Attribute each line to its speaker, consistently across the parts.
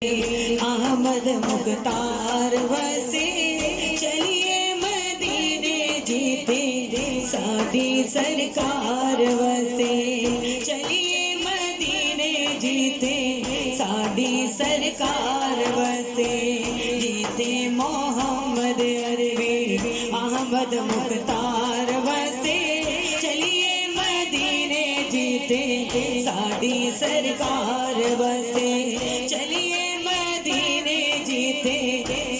Speaker 1: احمد مختار وسے چلیے مدینے جیتے ساڈی سرکار وسے چلیے مدینے جیتے ساڈی سرکار وسے جیتے محمد عربی احمد مختار وسے چلیے مدینے جیتے ساڈی سرکار وسے چلیے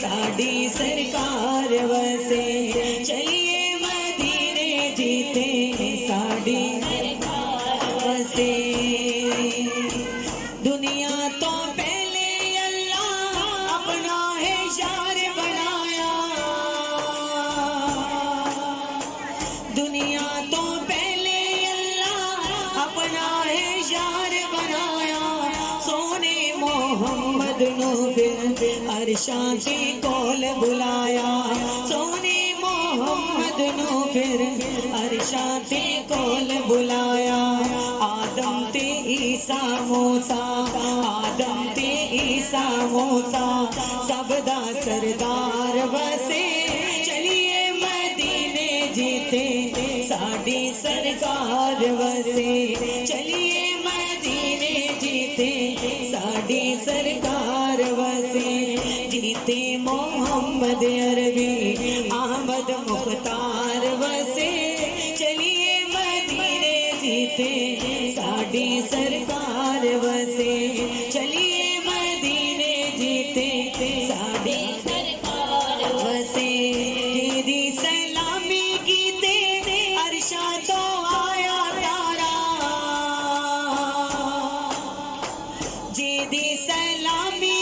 Speaker 1: ساڈی سرکار وسے چلیے مدینے جیتے ساڈی سرکار وسے دنیا تو پہلے اللہ اپنا ہے یار بنایا دنیا تو پہلے اللہ اپنا ہے یار بنایا سونے محمد نو پھر عرشاں دے کول بلایا سونے محمد نو پھر عرشاں دے کول بلایا آدم تے عیسیٰ موسیٰ آدم تے عیسیٰ موسیٰ سب دا سردار وسے چلیے مدینے جیتے ساڈی سرکار وسے چلیے مدینے جیتے ساڈی سرکار وسے جیتے محمد عربی احمد مختار وسے چلیے مدینے جیتے ساڈی سرکار وسے چلیے مدینے جیتے ساڈی سرکار وسے جیدی سلامی کیتے عرشاں تو آیا تارا جیدی سلامی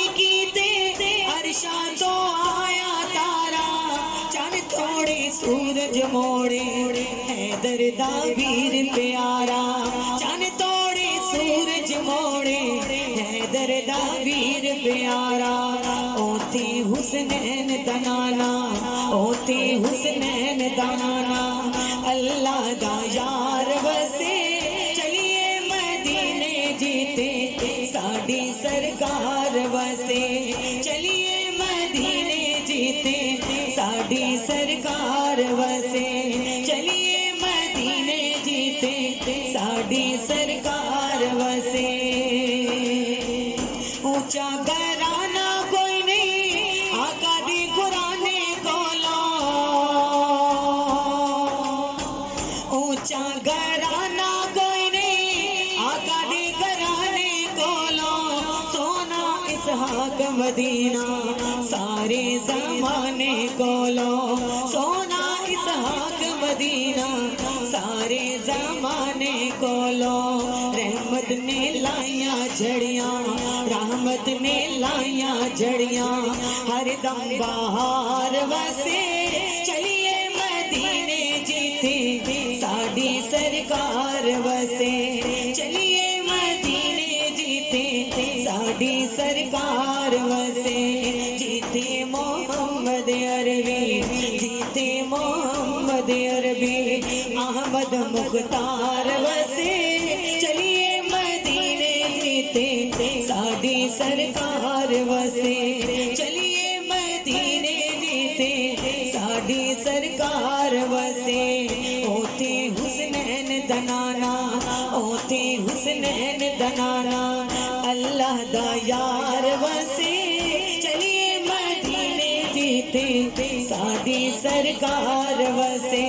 Speaker 1: عرشاں تو آیا تارا چن توڑے سورج موڑے حیدر دا ویر پیارا چن توڑے سورج موڑے حیدر دا ویر پیارا اوتی حسنین دنانا اوتی حسنین دنانا اللہ دا یار وسے چلیے مدینے جیتے ساڈی سرکار وسے چلیے مدینے جیتے ساڈی سرکار وسے چلیے مدینے جیتے ساڈی سرکار وسے اونچا گھرانہ کوئی نہیں آقا دی قرآن کولوں اونچا گھرانہ کوئی نہیں آقا دی قرآن کولوں سونا اسحاق مدینہ سارے زمانے کولوں سونا اسحاق مدینہ سارے زمانے کولوں رحمت نے لائیاں جھڑیاں رحمت نے لائیاں جھڑیاں ہر دم بہار وسے چلیے مدینے جیتے ساڈی سرکار وسے چلیے مدینے جیتے ساڈی سرکار وسے جیتے محمد عربی جیتے محمد عربی احمد مختار وسے چلیے مدینے جیتے ساڈی سرکار وسے چلیے مدینے جیتے ساڈی سرکار وسے اوتے حسنین دنانا اوتے حسنین دنانا اللہ دا یار وسے چلیے مدینے جیتے ساڈی سرکار وسے